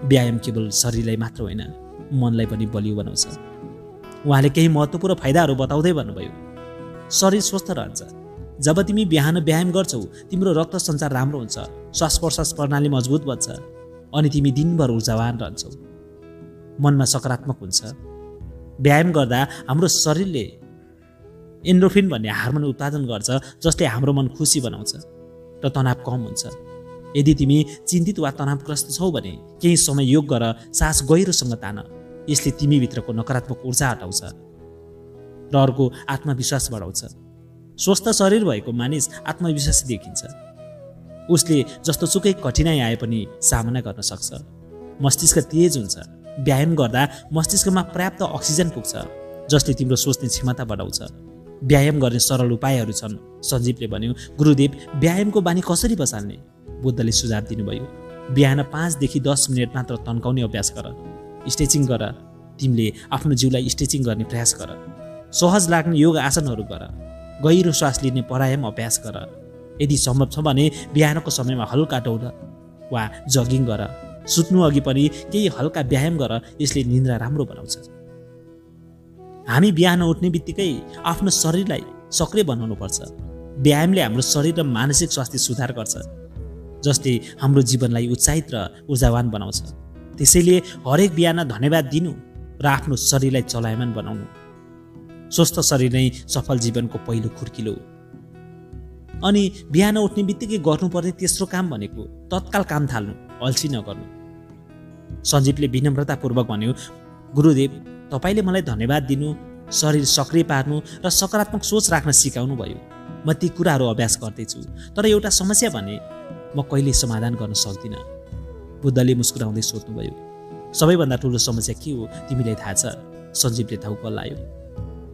व्यायाम केवल शरीरलाई मात्र होइन, मनलाई पनि बलियो बनाउँछ। उहाँले केही महत्त्वपूर्ण फाइदाहरू बताउँदै भन्नुभयो, शरीर स्वस्थ रहन्छ। जब तिमी बिहान व्यायाम गर्छौ तिम्रो रक्त सञ्चार राम्रो हुन्छ, श्वास प्रश्वास प्रणाली मजबुत बन्छ अनि तिमी दिनभर ऊर्जावान रहन्छौ। मनमा सकारात्मक हुन्छ। व्यायाम गर्दा हाम्रो शरीरले एन्डोर्फिन भन्ने हार्मोन उत्पादन गर्छ, जसले हाम्रो मन खुसी बनाउँछ र तनाव कम हुन्छ। यदि तिमी चिन्तित वा तनावग्रस्त छौ भने केही समय योग गर, सास गहिरोसँग तान। यसले तिमीभित्रको नकारात्मक ऊर्जा हटाउँछ र अर्को आत्मविश्वास बढाउँछ। स्वस्थ शरीर भएको मानिस आत्मविश्वासी देखिन्छ। उसले जस्तो सुकै कठिनाइ आए पनि सामना गर्न सक्छ। मस्तिष्क तेज हुन्छ। व्यायाम गर्दा मस्तिष्कमा पर्याप्त अक्सिजन पुग्छ, जसले तिम्रो सोच्ने क्षमता बढाउँछ। व्यायाम गर्ने सरल उपायहरू छन्, सञ्जीवले भन्यो। गुरुदेव, व्यायामको बानी कसरी बसाल्ने? बुद्धले सुझाव दिनुभयो, बिहान 5 देखि 10 मिनट मात्र तन्काउने अभ्यास गर। स्ट्रेचिङ गर। तिमीले आफ्नो जिउलाई स्ट्रेचिङ गर्ने प्रयास गर। सहज लाग्ने योग आसनहरू गर। गहिरो श्वास लिने प्राणायाम अभ्यास गर। यदि सम्भव छ भने बिहानको समयमा हल्का दौड वा जगिङ गर। सुत्नु अघि पनि केही हल्का व्यायाम गर। यसले निन्द्रा राम्रो बनाउँछ। हामी बिहान उठ्ने बित्तिकै आफ्नो शरीरलाई सक्रिय बनाउनुपर्छ। व्यायामले हाम्रो शरीर र मानसिक स्वास्थ्य सुधार गर्छ, जसले हाम्रो जीवनलाई उत्साहित र ऊर्जावान बनाउँछ। त्यसैले हरेक बिहान धन्यवाद दिनु र आफ्नो शरीरलाई चलायमान बनाउनु। स्वस्थ शरीर नै सफल जीवनको पहिलो खुड्किलो हो। अनि बिहान उठ्ने बित्तिकै गर्नुपर्ने तेस्रो काम भनेको तत्काल काम थाल्नु, अल्छी नगर्नु। सञ्जीवले विनम्रतापूर्वक भन्यो, गुरुदेव, तपाईँले मलाई धन्यवाद दिनु, शरीर सक्रिय पार्नु र सकारात्मक सोच राख्न सिकाउनु भयो। म ती कुराहरू अभ्यास गर्दैछु, तर एउटा समस्या भने म कहिल्यै समाधान गर्न सक्दिनँ। बुद्धले मुस्कुराउँदै सोध्नुभयो, सबैभन्दा ठुलो समस्या के हो तिमीलाई थाहा छ? सञ्जीवले टाउको हल्लायो।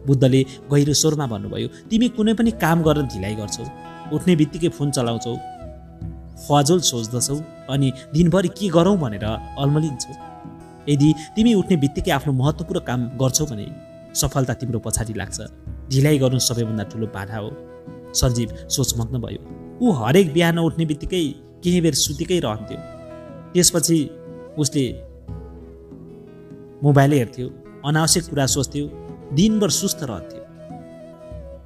बुद्धले गहिरो स्वरमा भन्नुभयो, तिमी कुनै पनि काम गर्न ढिलाइ गर्छौ, उठ्ने बित्तिकै फोन चलाउँछौ, फजुल सोच्दछौ अनि दिनभरि के गरौँ भनेर अल्मलिन्छौ। यदि तिमी उठ्ने बित्तिकै आफ्नो महत्त्वपूर्ण काम गर्छौ भने सफलता तिम्रो पछाडि लाग्छ। ढिलाइ गर्नु सबैभन्दा ठुलो बाधा हो। सञ्जीव सोचमग्न भयो। ऊ हरेक बिहान उठ्ने बित्तिकै केही बेर सुतेकै रहन्थ्यो। त्यसपछि उसले मोबाइल हेर्थ्यो, अनावश्यक कुरा सोच्थ्यो, दिनभर सुस्त रहन्थ्यो।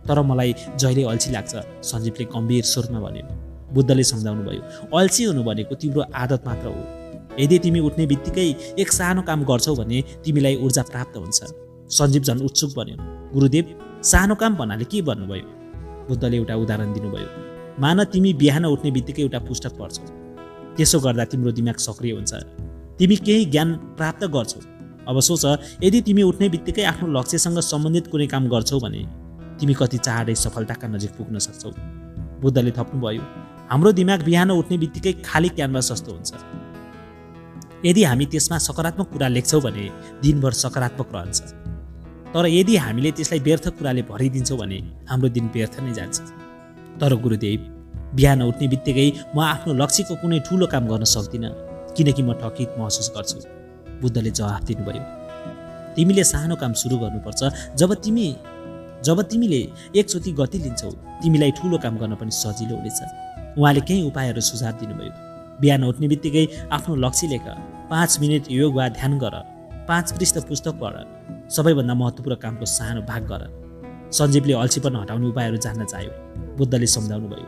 तर मलाई जहिले अल्छी लाग्छ, सञ्जीवले गम्भीर स्वरमा भन्यो। बुद्धले सम्झाउनु भयो, अल्छी हुनु भनेको तिम्रो आदत मात्र हो। यदि तिमी उठ्ने बित्तिकै एक सानो काम गर्छौ भने तिमीलाई ऊर्जा प्राप्त हुन्छ। सञ्जीव झन् उत्सुक बन्यो। गुरुदेव, सानो काम भन्नाले के भन्नुभयो? बुद्धले एउटा उदाहरण दिनुभयो। मान तिमी बिहान उठ्ने बित्तिकै एउटा पुस्तक पढ्छौ। त्यसो गर्दा तिम्रो दिमाग सक्रिय हुन्छ, तिमी केही ज्ञान प्राप्त गर्छौ। अब सोच, यदि तिमी उठ्ने बित्तिकै आफ्नो लक्ष्यसँग सम्बन्धित कुनै काम गर्छौ भने तिमी कति चाँडै सफलताका नजिक पुग्न सक्छौ। बुद्धले थप्नुभयो, हाम्रो दिमाग बिहान उठ्ने बित्तिकै खाली क्यानभास जस्तो हुन्छ। यदि हामी त्यसमा सकारात्मक कुरा लेख्छौँ भने दिनभर सकारात्मक रहन्छ, तर यदि हामीले त्यसलाई व्यर्थ कुराले भरिदिन्छौँ भने हाम्रो दिन व्यर्थ नै जान्छ। तर गुरुदेव, बिहान उठ्ने बित्तिकै म आफ्नो लक्ष्यको कुनै ठुलो काम गर्न सक्दिनँ, किनकि म ठकित महसुस गर्छु। बुद्धले जवाफ दिनुभयो, तिमीले सानो काम सुरु गर्नुपर्छ। जब तिमीले एकचोटि गति लिन्छौ, तिमीलाई ठुलो काम गर्न पनि सजिलो हुनेछ। उहाँले केही उपायहरू सुझाव दिनुभयो। बिहान उठ्ने बित्तिकै आफ्नो लक्ष्य लेख, 5 मिनट योग वा ध्यान गर, 5 पृष्ठ पुस्तक पढ, सबैभन्दा महत्त्वपूर्ण कामको सानो भाग गर। सञ्जीवले अल्छीपन हटाउने उपायहरू जान्न चाह्यो। बुद्धले सम्झाउनु भयो,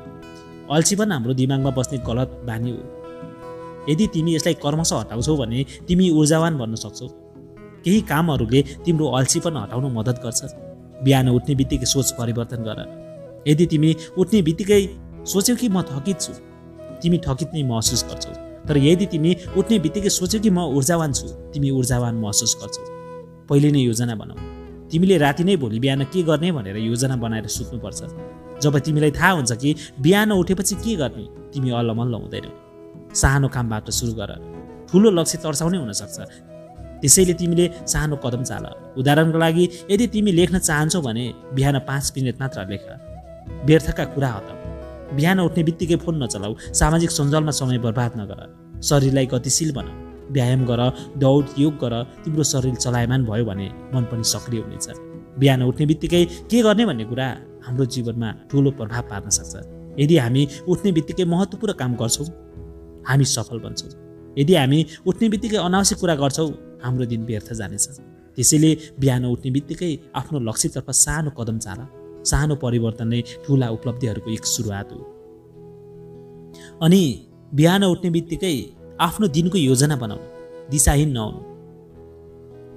अल्छीपन हाम्रो दिमागमा बस्ने गलत बानी हो। यदि तिमी यसलाई कर्मशः हटाउँछौ भने तिमी ऊर्जावान बन्न सक्छौ। केही कामहरूले तिम्रो अल्छीपन हटाउन मद्दत गर्छ। बिहान उठ्ने बित्तिकै सोच परिवर्तन गर। यदि तिमी उठ्ने बित्तिकै सोच्यौ कि म थकित छु, तिमी थकित नै महसुस गर्छौ। तर यदि तिमी उठ्ने बित्तिकै सोच्यौ कि म ऊर्जावान छु, तिमी ऊर्जावान महसुस गर्छौ। पहिले नै योजना बनाऊ। तिमीले राति नै भोलि बिहान के गर्ने भनेर योजना बनाएर सुत्नुपर्छ। जब तिमीलाई थाहा हुन्छ कि बिहान उठेपछि के गर्ने, तिमी अल्लमल्ल हुँदैनौ। सानो कामबाट सुरु गर, ठुलो लक्ष्य तर्साउने हुनसक्छ। त्यसैले तिमीले सानो कदम चाल। उदाहरणको लागि, यदि तिमी लेख्न चाहन्छौ भने बिहान 5 मिनट मात्र लेख। व्यर्थका कुरा हटाऊ। बिहान उठ्ने बित्तिकै फोन नचलाऊ, सामाजिक सञ्जालमा समय बर्बाद नगर। शरीरलाई गतिशील बनाऊ, व्यायाम गर, दौड, योग गर। तिम्रो शरीर चलायमान भयो भने मन पनि सक्रिय हुनेछ। बिहान उठ्ने बित्तिकै के गर्ने भन्ने कुरा हाम्रो जीवनमा ठुलो प्रभाव पार्न सक्छ। यदि हामी उठ्ने बित्तिकै महत्त्वपूर्ण काम गर्छौँ, हामी सफल बन्छौँ। यदि हामी उठ्ने बित्तिकै अनावश्यक कुरा गर्छौँ, हाम्रो दिन व्यर्थ जानेछ। त्यसैले बिहान उठ्ने बित्तिकै आफ्नो लक्ष्यतर्फ सानो कदम चाल। सानो परिवर्तन नै ठुला उपलब्धिहरूको एक सुरुवात हो। अनि बिहान उठ्ने बित्तिकै आफ्नो दिनको योजना बनाउनु, दिशाहीन नहुनु।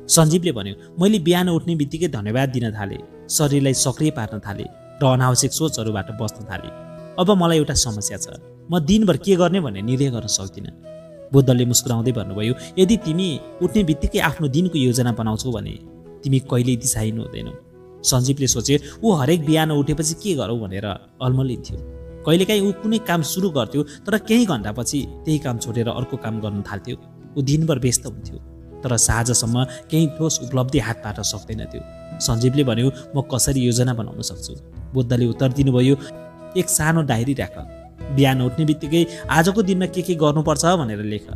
सञ्जीवले भन्यो, मैले बिहान उठ्ने बित्तिकै धन्यवाद दिन थालेँ, शरीरलाई सक्रिय पार्न थालेँ र अनावश्यक सोचहरूबाट बस्न थालेँ। अब मलाई एउटा समस्या छ, म दिनभर के गर्ने भन्ने निर्णय गर्न सक्दिनँ। बुद्धले मुस्कुराउँदै भन्नुभयो, यदि तिमी उठ्ने बित्तिकै आफ्नो दिनको योजना बनाउँछौ भने तिमी कहिल्यै दिशाहीन हुँदैनौ। सञ्जीवले सोचे, ऊ हरेक बिहान उठेपछि के गरौँ भनेर अल्मलिन्थ्यो। कहिलेकाहीँ ऊ कुनै काम सुरु गर्थ्यो, तर केही घन्टापछि त्यही काम छोडेर अर्को काम गर्न थाल्थ्यो। ऊ दिनभर व्यस्त हुन्थ्यो, तर साँझसम्म केही ठोस उपलब्धि हात पार्न सक्दैनथ्यो। सञ्जीवले भन्यो, म कसरी योजना बनाउन सक्छु? बुद्धले उत्तर दिनुभयो, एक सानो डायरी राख। बिहान उठ्ने बित्तिकै आजको दिनमा के गर्नुपर्छ भनेर लेख।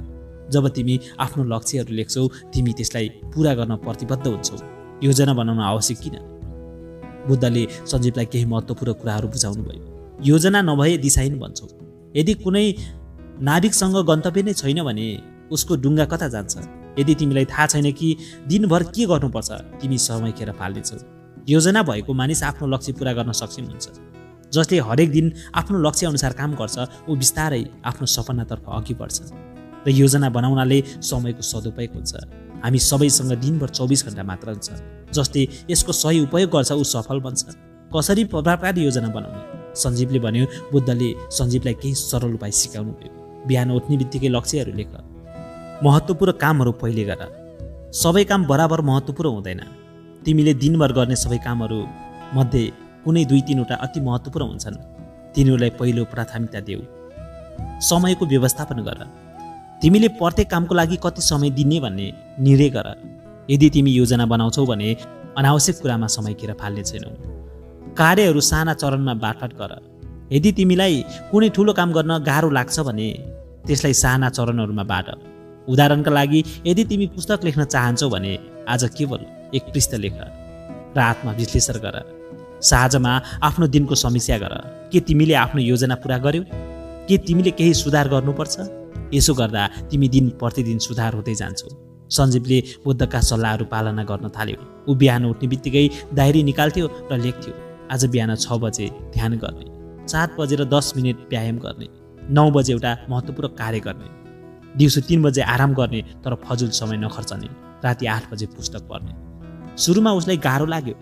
जब तिमी आफ्नो लक्ष्यहरू लेख्छौ, तिमी त्यसलाई पुरा गर्न प्रतिबद्ध हुन्छौ। योजना बनाउन आवश्यक किन? बुद्धले सञ्जीवलाई केही महत्त्वपूर्ण कुराहरू बुझाउनु भयो। योजना नभए दिशाहीन बन्छौ। यदि कुनै नाविकसँग गन्तव्य नै छैन भने उसको डुङ्गा कता जान्छ? यदि तिमीलाई थाहा छैन कि दिनभर के गर्नुपर्छ, तिमी समय खेर फाल्नेछौ। योजना भएको मानिस आफ्नो लक्ष्य पुरा गर्न सक्षम हुन्छ। जसले हरेक दिन आफ्नो लक्ष्य अनुसार काम गर्छ, ऊ बिस्तारै आफ्नो सपनातर्फ अघि बढ्छ। र योजना बनाउनाले समयको सदुपयोग हुन्छ। हामी सबैसँग दिनभर 24 घण्टा मात्र हुन्छ। जसले यसको सही उपयोग गर्छ ऊ सफल बन्छ। कसरी प्रभावकारी योजना बनाउने? सञ्जीवले भन्यो। बुद्धले सञ्जीवलाई केही सरल उपाय सिकाउनु भयो। बिहान उठ्ने बित्तिकै लक्ष्यहरू लेख। महत्त्वपूर्ण कामहरू पहिले गर। सबै काम बराबर महत्त्वपूर्ण हुँदैन। तिमीले दिनभर गर्ने सबै कामहरू मध्ये कुनै 2-3वटा अति महत्त्वपूर्ण हुन्छन्। तिनीहरूलाई पहिलो प्राथमिकता देऊ। समयको व्यवस्थापन गर। तिमीले प्रत्येक कामको लागि कति समय दिने भन्ने निर्णय गर। यदि तिमी योजना बनाउँछौ भने अनावश्यक कुरामा समय खेर फाल्ने छैनौ। कार्यहरू साना चरणमा बाँडफाँड गर। यदि तिमीलाई कुनै ठुलो काम गर्न गाह्रो लाग्छ भने त्यसलाई साना चरणहरूमा बाँड। उदाहरणका लागि यदि तिमी पुस्तक लेख्न चाहन्छौ भने आज केवल 1 पृष्ठ लेख र आत्मविश्लेषण गर। साँझमा आफ्नो दिनको समीक्षा गर। के तिमीले आफ्नो योजना पूरा गर्यौ? के तिमीले केही सुधार गर्नुपर्छ? यसो गर्दा तिमी दिन प्रतिदिन सुधार हुँदै जान्छौ। सञ्जीवले बुद्धका सल्लाहहरू पालना गर्न थाल्यो। ऊ बिहान उठ्ने बित्तिकै डायरी निकाल्थ्यो र लेख्थ्यो, आज बिहान 6 बजे ध्यान गर्ने, 7 बजेर 10 मिनट व्यायाम गर्ने, 9 बजे एउटा महत्त्वपूर्ण कार्य गर्ने, दिउँसो 3 बजे आराम गर्ने तर फजुल समय नखर्चने, राति 8 बजे पुस्तक पढ्ने। सुरुमा उसलाई गाह्रो लाग्यो,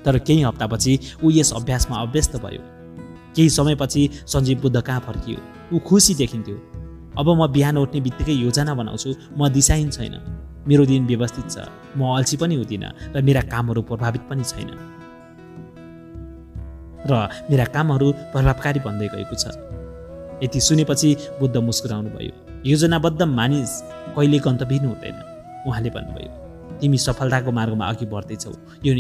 तर केही हप्तापछि ऊ यस अभ्यासमा अभ्यस्त भयो। केही समयपछि सञ्जीव बुद्ध कहाँ फर्कियो। ऊ खुसी देखिन्थ्यो। अब म बिहान उठ्ने बित्तिकै योजना बनाउँछु, म दिशाहीन छैन। मेरो दिन व्यवस्थित छ, म अल्छी पनि हुँदिनँ र मेरा कामहरू प्रभावित पनि छैन र मेरा कामहरू प्रभावकारी बन्दै गएको छ। यति सुनेपछि बुद्ध मुस्कुराउनु भयो। योजनाबद्ध मानिस कहिले गन्तव्यहीन हुँदैन। उहाँले भन्नुभयो, तिमी सफलताको मार्गमा अघि बढ्दैछौ। यो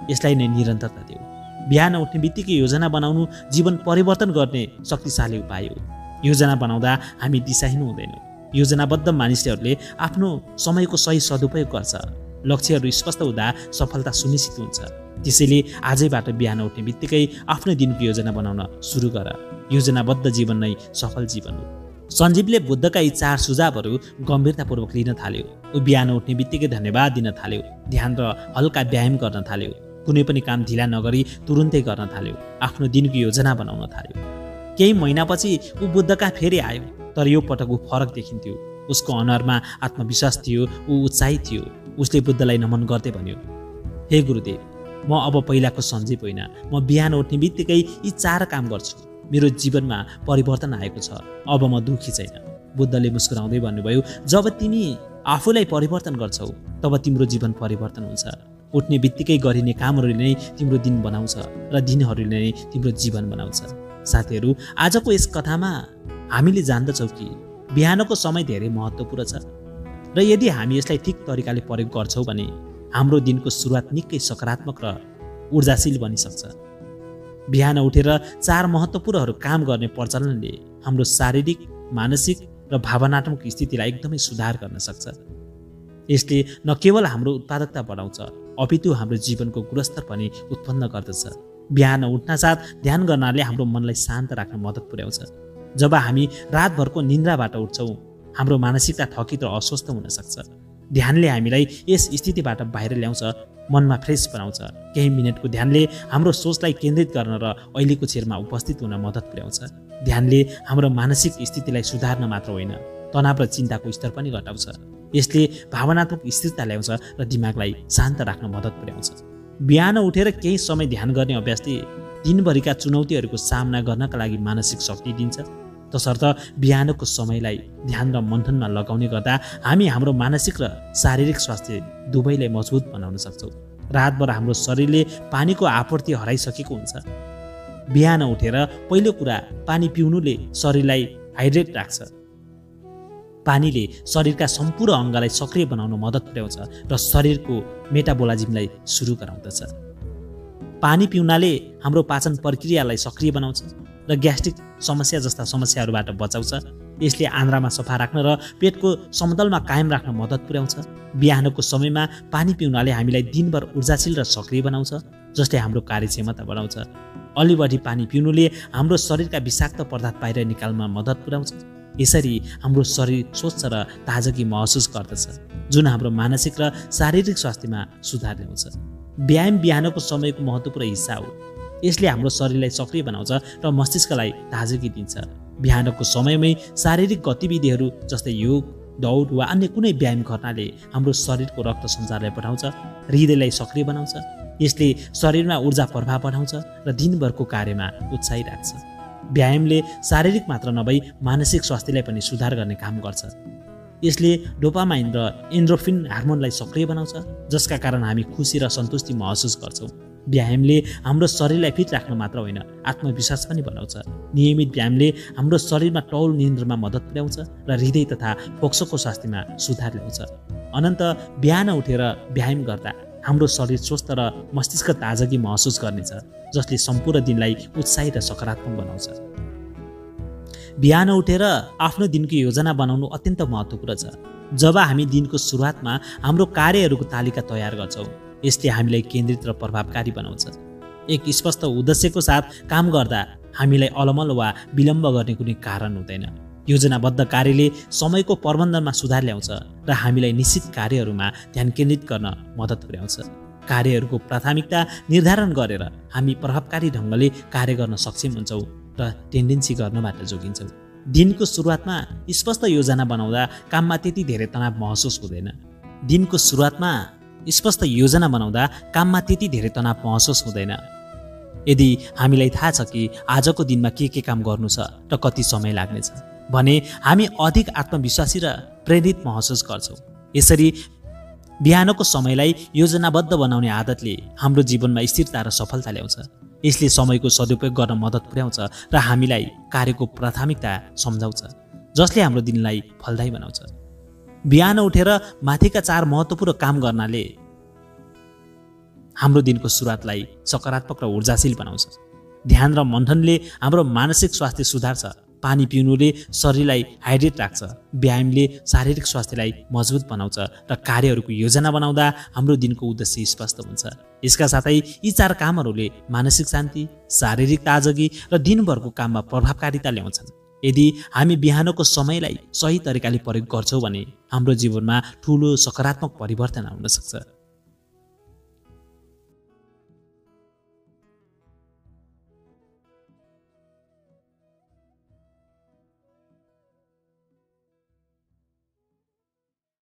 यसलाई नै निरन्तरता देऊ। बिहान उठ्ने बित्तिकै योजना बनाउनु जीवन परिवर्तन गर्ने शक्तिशाली उपाय हो। योजना बनाउँदा हामी दिशाहीन हुँदैनौँ। योजनाबद्ध मानिसहरूले आफ्नो समयको सही सदुपयोग गर्छ। लक्ष्यहरू स्पष्ट हुँदा सफलता सुनिश्चित हुन्छ। त्यसैले आजैबाट बिहान उठ्ने बित्तिकै आफ्नो दिनको योजना बनाउन सुरु गर। योजनाबद्ध जीवन नै सफल जीवन हो। सञ्जीवले बुद्धका यी 4 सुझावहरू गम्भीरतापूर्वक लिन थाल्यो। ऊ बिहान उठ्ने बित्तिकै धन्यवाद दिन थाल्यो, ध्यान र हल्का व्यायाम गर्न थाल्यो, कुनै पनि काम ढिला नगरी तुरुन्तै गर्न थाल्यो, आफ्नो दिनको योजना बनाउन थाल्यो। केही महिनापछि ऊ बुद्धका फेरि आयो, तर यो पटक ऊ फरक देखिन्थ्यो। उसको अनुहारमा आत्मविश्वास थियो, ऊ उत्साहित थियो। उसले बुद्धलाई नमन गर्दै भन्यो, हे गुरुदेव, म अब पहिलाको सञ्जीव होइन। म बिहान उठ्ने बित्तिकै यी 4 काम गर्छु। मेरो जीवनमा परिवर्तन आएको छ। अब म दुःखी छैन। बुद्धले मुस्कुराउँदै भन्नुभयो, जब तिमी आफूलाई परिवर्तन गर्छौ तब तिम्रो जीवन परिवर्तन हुन्छ। उठ्ने बित्तिकै गरिने कामहरूले नै तिम्रो दिन बनाउँछ र दिनहरूले नै तिम्रो जीवन बनाउँछ। साथीहरू, आजको यस कथामा हामीले जान्दछौँ कि बिहानको समय धेरै महत्त्वपूर्ण छ र यदि हामी यसलाई ठिक तरिकाले प्रयोग गर्छौँ भने हाम्रो दिनको सुरुवात निकै सकारात्मक र ऊर्जाशील बनिसक्छ। बिहान उठेर 4 महत्त्वपूर्णहरू काम गर्ने प्रचलनले हाम्रो शारीरिक, मानसिक र भावनात्मक स्थितिलाई एकदमै सुधार गर्न सक्छ। यसले न केवल हाम्रो उत्पादकता बढाउँछ, अपितु हाम्रो जीवनको गुणस्तर पनि उत्पन्न गर्दछ। बिहान उठ्नासाथ ध्यान गर्नाले हाम्रो मनलाई शान्त राख्न मद्दत पुर्याउँछ। जब हामी रातभरको निन्द्राबाट उठ्छौँ, हाम्रो मानसिकता थकित र अस्वस्थ हुन सक्छ। ध्यानले हामीलाई यस स्थितिबाट बाहिर ल्याउँछ, मनमा फ्रेस बनाउँछ। केही मिनटको ध्यानले हाम्रो सोचलाई केन्द्रित गर्न र अहिलेको क्षणमा उपस्थित हुन मद्दत पुर्याउँछ। ध्यानले हाम्रो मानसिक स्थितिलाई सुधार्न मात्र होइन, तनाव र चिन्ताको स्तर पनि घटाउँछ। यसले भावनात्मक स्थिरता ल्याउँछ र दिमागलाई शान्त राख्न मद्दत पुर्याउँछ। बिहान उठेर केही समय ध्यान गर्ने अभ्यासले दिनभरिका चुनौतीहरूको सामना गर्नका लागि मानसिक शक्ति दिन्छ। तसर्थ बिहानको समयलाई ध्यान र मन्थनमा लगाउने गर्दा हामी हाम्रो मानसिक र शारीरिक स्वास्थ्य दुवैलाई मजबुत बनाउन सक्छौँ। रातभर हाम्रो शरीरले पानीको आपूर्ति हराइसकेको हुन्छ। बिहान उठेर पहिलो कुरा पानी पिउनुले शरीरलाई हाइड्रेट राख्छ। पानीले शरीरका सम्पूर्ण अङ्गलाई सक्रिय बनाउन मद्दत पुर्याउँछ र शरीरको मेटाबोलिज्मलाई सुरु गराउँदछ। पानी पिउनाले हाम्रो पाचन प्रक्रियालाई सक्रिय बनाउँछ र ग्यास्ट्रिक समस्या जस्ता समस्याहरूबाट बचाउँछ। यसले आन्द्रामा सफा राख्न र पेटको समतलमा कायम राख्न मद्दत पुर्याउँछ। बिहानको समयमा पानी पिउनाले हामीलाई दिनभर ऊर्जाशील र सक्रिय बनाउँछ, जसले हाम्रो कार्यक्षमता बढाउँछ। अलि बढी पानी पिउनुले हाम्रो शरीरका विषाक्त पदार्थ बाहिर निकाल्नमा मद्दत पुर्याउँछ। यसरी हाम्रो शरीर स्वच्छ र ताजगी महसुस गर्दछ, जुन हाम्रो मानसिक र शारीरिक स्वास्थ्यमा सुधार ल्याउँछ। व्यायाम बिहानको समयको महत्त्वपूर्ण हिस्सा हो। यसले हाम्रो शरीरलाई सक्रिय बनाउँछ र मस्तिष्कलाई ताजगी दिन्छ। बिहानको समयमै शारीरिक गतिविधिहरू जस्तै योग, दौड वा अन्य कुनै व्यायाम गर्नाले हाम्रो शरीरको रक्त सञ्चारलाई बढाउँछ, हृदयलाई सक्रिय बनाउँछ। यसले शरीरमा ऊर्जा प्रभाव बढाउँछ र दिनभरको कार्यमा उत्साही राख्छ। व्यायामले शारीरिक मात्र नभई मानसिक स्वास्थ्यलाई पनि सुधार गर्ने काम गर्छ। यसले डोपामाइन र एन्ड्रोफिन हार्मोनलाई सक्रिय बनाउँछ, जसका कारण हामी खुसी र सन्तुष्टि महसुस गर्छौँ। व्यायामले हाम्रो शरीरलाई फिट राख्न मात्र होइन, आत्मविश्वास पनि बनाउँछ। नियमित व्यायामले हाम्रो शरीरमा तौल नियन्त्रणमा मद्दत पुर्याउँछ र हृदय तथा फोक्सोको स्वास्थ्यमा सुधार ल्याउँछ। अनन्त बिहान उठेर व्यायाम गर्दा हाम्रो शरीर स्वस्थ र मस्तिष्क ताजगी महसुस गर्नेछ, जसले सम्पूर्ण दिनलाई उत्साही र सकारात्मक बनाउँछ। बिहान उठेर आफ्नो दिनको योजना बनाउनु अत्यन्त महत्त्वपूर्ण छ। जब हामी दिनको सुरुवातमा हाम्रो कार्यहरूको तालिका तयार गर्छौँ, यसले हामीलाई केन्द्रित र प्रभावकारी बनाउँछ। एक स्पष्ट उद्देश्यको साथ काम गर्दा हामीलाई अलमल वा विलम्ब गर्ने कुनै कारण हुँदैन। योजनाबद्ध कार्यले समयको प्रबन्धनमा सुधार ल्याउँछ र हामीलाई निश्चित कार्यहरूमा ध्यान केन्द्रित गर्न मद्दत पुर्याउँछ। कार्यहरूको प्राथमिकता निर्धारण गरेर हामी प्रभावकारी ढङ्गले कार्य गर्न सक्षम हुन्छौँ र टेन्डेन्सी गर्नबाट जोगिन्छौँ। दिनको सुरुवातमा स्पष्ट योजना बनाउँदा काममा त्यति धेरै तनाव महसुस हुँदैन। दिनको सुरुवातमा स्पष्ट योजना बनाउँदा काममा त्यति धेरै तनाव महसुस हुँदैन। यदि हामीलाई थाहा छ कि आजको दिनमा के काम गर्नु छ र कति समय लाग्नेछ भने हामी अधिक आत्मविश्वासी र प्रेरित महसुस गर्छौँ। यसरी बिहानको समयलाई योजनाबद्ध बनाउने आदतले हाम्रो जीवनमा स्थिरता र सफलता ल्याउँछ। यसले समयको सदुपयोग गर्न मद्दत पुर्याउँछ र हामीलाई कार्यको प्राथमिकता सम्झाउँछ, जसले हाम्रो दिनलाई फलदायी बनाउँछ। बिहान उठेर माथिका 4 महत्त्वपूर्ण काम गर्नाले हाम्रो दिनको सुरुवातलाई सकारात्मक र ऊर्जाशील बनाउँछ। ध्यान र मन्थनले हाम्रो मानसिक स्वास्थ्य सुधार्छ। पानी पिउनुले शरीरलाई हाइड्रेट राख्छ। व्यायामले शारीरिक स्वास्थ्यलाई मजबुत बनाउँछ र कार्यहरूको योजना बनाउँदा हाम्रो दिनको उद्देश्य स्पष्ट हुन्छ। यसका साथै यी 4 कामहरूले मानसिक शान्ति, शारीरिक ताजगी र दिनभरको काममा प्रभावकारिता ल्याउँछन्। यदि हामी बिहानको समयलाई सही तरिकाले प्रयोग गर्छौँ भने हाम्रो जीवनमा ठूलो सकारात्मक परिवर्तन आउन सक्छ।